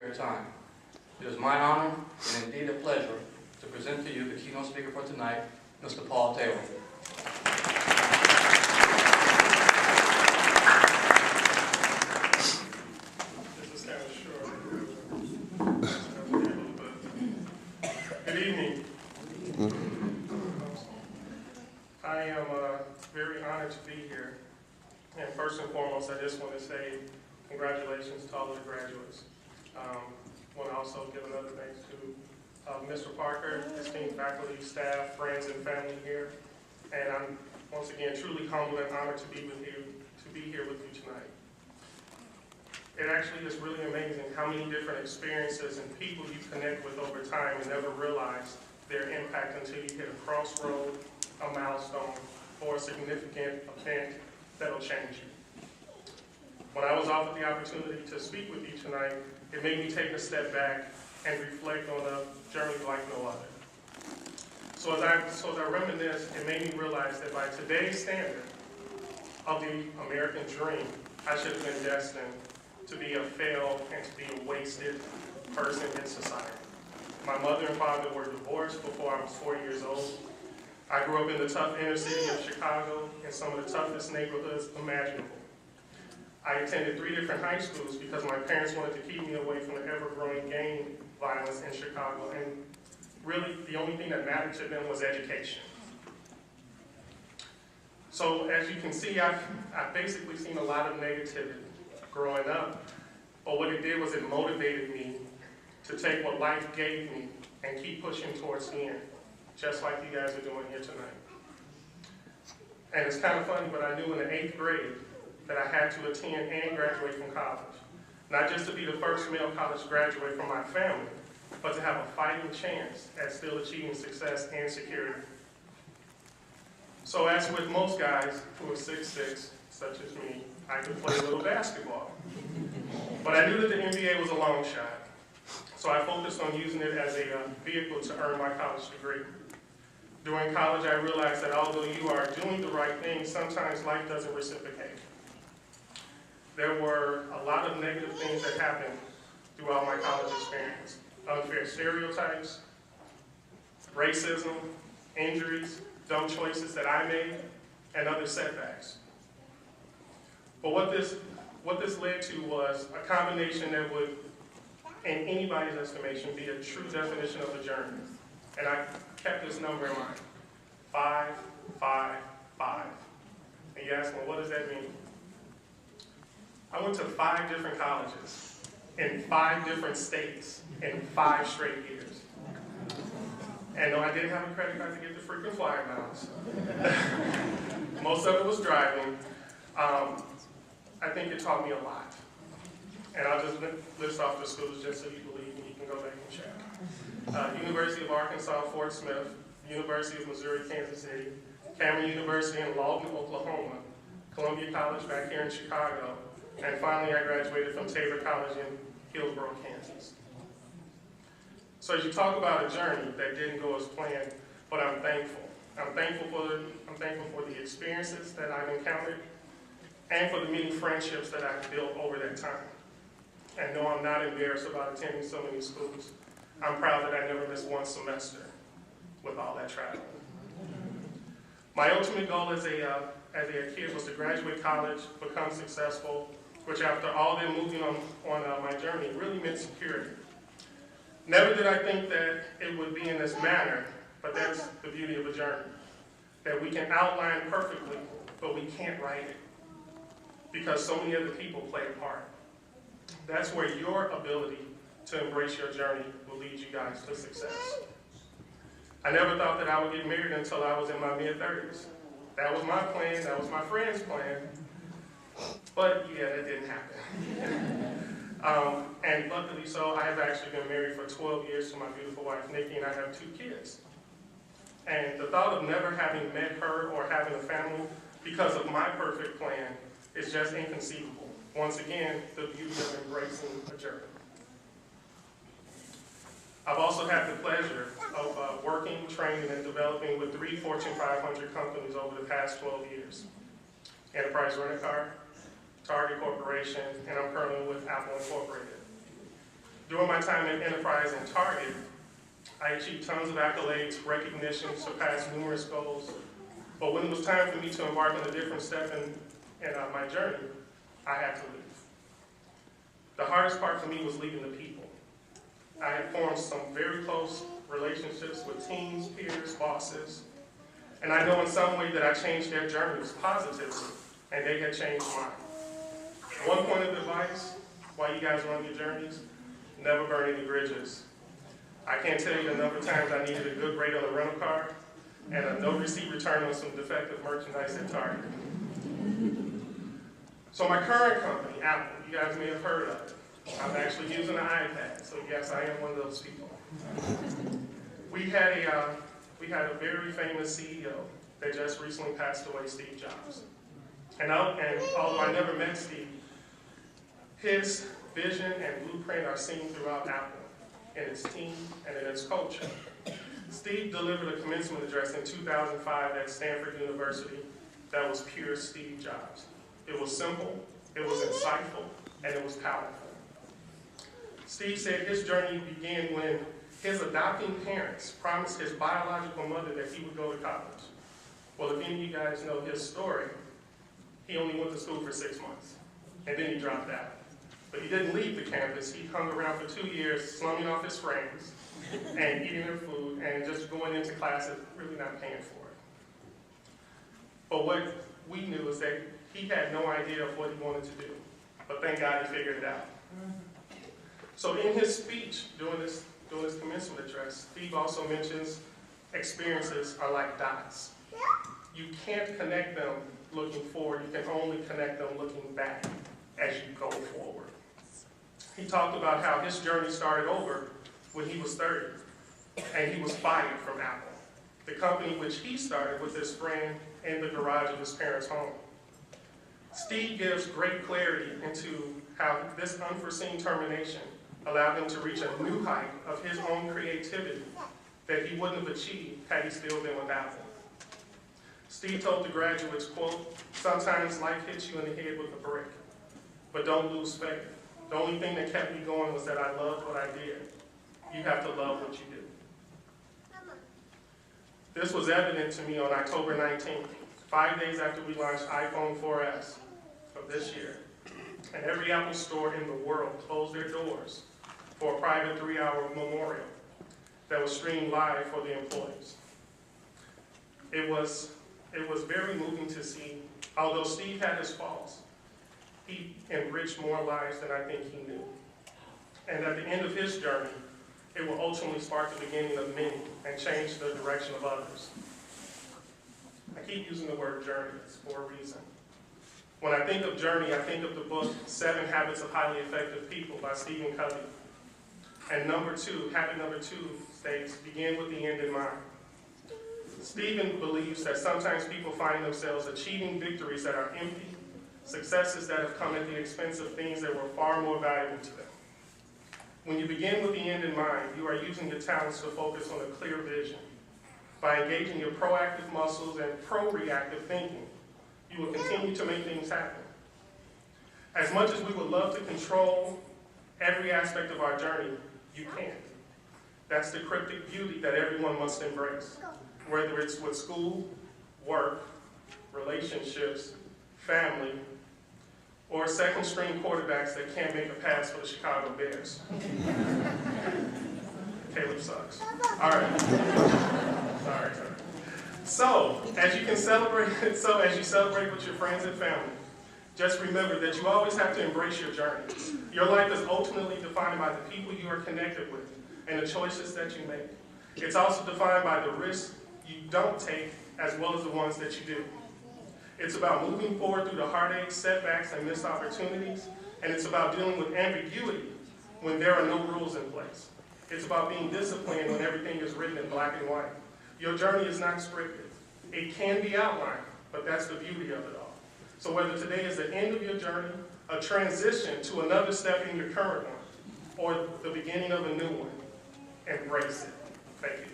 Your time. It is my honor and indeed a pleasure to present to you the keynote speaker for tonight, Mr. Paul Taylor. This is kind of short. Good evening. I am very honored to be here. And first and foremost, I just want to say congratulations to all of the graduates. I want to also give another thanks to Mr. Parker, esteemed faculty, staff, friends, and family here. And I'm once again truly humbled and honored to be here with you tonight. It actually is really amazing how many different experiences and people you connect with over time and never realize their impact until you hit a crossroad, a milestone, or a significant event that'll change you. When I was offered the opportunity to speak with you tonight, it made me take a step back and reflect on a journey like no other. So as I reminisce, it made me realize that by today's standard of the American dream, I should have been destined to be a failed and to be a wasted person in society. My mother and father were divorced before I was 4 years old. I grew up in the tough inner city of Chicago in some of the toughest neighborhoods imaginable. I attended 3 different high schools because my parents wanted to keep me away from the ever-growing gang violence in Chicago, and really the only thing that mattered to them was education. So as you can see, I've basically seen a lot of negativity growing up, but what it did was it motivated me to take what life gave me and keep pushing towards the end, just like you guys are doing here tonight. And it's kind of funny, but I knew in the 8th grade that I had to attend and graduate from college. Not just to be the first male college graduate from my family, but to have a fighting chance at still achieving success and security. So as with most guys who are 6'6", such as me, I could play a little basketball. But I knew that the NBA was a long shot. So I focused on using it as a vehicle to earn my college degree. During college, I realized that although you are doing the right thing, sometimes life doesn't reciprocate. There were a lot of negative things that happened throughout my college experience. Unfair stereotypes, racism, injuries, dumb choices that I made, and other setbacks. But what this led to was a combination that would, in anybody's estimation, be a true definition of a journey. And I kept this number in mind: 5, 5, 5. And you ask me, what does that mean? I went to 5 different colleges in 5 different states in 5 straight years. And no, I didn't have a credit card to get the frequent flyer miles. Most of it was driving. I think it taught me a lot. And I'll just list off the schools just so you believe me. You can go back and check. University of Arkansas, Fort Smith, University of Missouri, Kansas City, Cameron University in Lawton, Oklahoma, Columbia College back here in Chicago, and finally I graduated from Tabor College in Hillsborough, Kansas. So as you talk about a journey that didn't go as planned, but I'm thankful. I'm thankful for the experiences that I've encountered and for the many friendships that I've built over that time. And no, I'm not embarrassed about attending so many schools. I'm proud that I never missed one semester with all that travel. My ultimate goal as a kid was to graduate college, become successful, which after all the moving on my journey really meant security. Never did I think that it would be in this manner, but that's the beauty of a journey. That we can outline perfectly, but we can't write it, because so many other people play a part. That's where your ability to embrace your journey will lead you guys to success. I never thought that I would get married until I was in my mid-30s. That was my plan, that was my friend's plan, but yeah, that didn't happen. And luckily so, I have actually been married for 12 years to my beautiful wife, Nikki, and I have 2 kids. And the thought of never having met her or having a family because of my perfect plan is just inconceivable. Once again, the beauty of embracing a journey. I've also had the pleasure of working, training, and developing with 3 Fortune 500 companies over the past 12 years. Enterprise Rent-A-Car, Target Corporation, and I'm currently with Apple Incorporated. During my time at Enterprise and Target, I achieved tons of accolades, recognition, surpassed numerous goals. But when it was time for me to embark on a different step in my journey, I had to leave. The hardest part for me was leaving the people. I had formed some very close relationships with teams, peers, bosses, and I know in some way that I changed their journeys positively, and they had changed mine. One point of advice while you guys are on your journeys: never burn any bridges. I can't tell you the number of times I needed a good rate on a rental car and a no receipt return on some defective merchandise at Target. So my current company, Apple, you guys may have heard of it. I'm actually using an iPad, so yes, I am one of those people. We had a very famous CEO that just recently passed away, Steve Jobs. And although I never met Steve, his vision and blueprint are seen throughout Apple, in its team, and in its culture. Steve delivered a commencement address in 2005 at Stanford University that was pure Steve Jobs. It was simple, it was insightful, and it was powerful. Steve said his journey began when his adopting parents promised his biological mother that he would go to college. Well, if any of you guys know his story, he only went to school for 6 months, and then he dropped out. But he didn't leave the campus. He hung around for 2 years, slumming off his friends, and eating their food, and just going into classes, really not paying for it. But what we knew is that he had no idea of what he wanted to do. But thank God he figured it out. So in his speech, during this commencement address, Steve also mentions experiences are like dots. You can't connect them looking forward. You can only connect them looking back as you go forward. He talked about how his journey started over when he was 30, and he was fired from Apple, the company which he started with his friend in the garage of his parents' home. Steve gives great clarity into how this unforeseen termination allowed him to reach a new height of his own creativity that he wouldn't have achieved had he still been with Apple. Steve told the graduates, quote, "Sometimes life hits you in the head with a brick, but don't lose faith. The only thing that kept me going was that I loved what I did. You have to love what you do." This was evident to me on October 19th, 5 days after we launched iPhone 4S of this year. And every Apple store in the world closed their doors for a private 3-hour memorial that was streamed live for the employees. It was very moving to see, although Steve had his faults, he enriched more lives than I think he knew. And at the end of his journey, it will ultimately spark the beginning of many and change the direction of others. I keep using the word journey for a reason. When I think of journey, I think of the book 7 Habits of Highly Effective People by Stephen Covey. And habit number two states, begin with the end in mind. Stephen believes that sometimes people find themselves achieving victories that are empty, successes that have come at the expense of things that were far more valuable to them. When you begin with the end in mind, you are using your talents to focus on a clear vision. By engaging your proactive muscles and pro-reactive thinking, you will continue to make things happen. As much as we would love to control every aspect of our journey, you can't. That's the cryptic beauty that everyone must embrace, whether it's with school, work, relationships, family, or second-string quarterbacks that can't make a pass for the Chicago Bears. Caleb sucks. All right. Sorry. So, as you celebrate with your friends and family, just remember that you always have to embrace your journey. Your life is ultimately defined by the people you are connected with and the choices that you make. It's also defined by the risks you don't take as well as the ones that you do. It's about moving forward through the heartaches, setbacks, and missed opportunities, and it's about dealing with ambiguity when there are no rules in place. It's about being disciplined when everything is written in black and white. Your journey is not scripted. It can be outlined, but that's the beauty of it all. So whether today is the end of your journey, a transition to another step in your current one, or the beginning of a new one, embrace it. Thank you.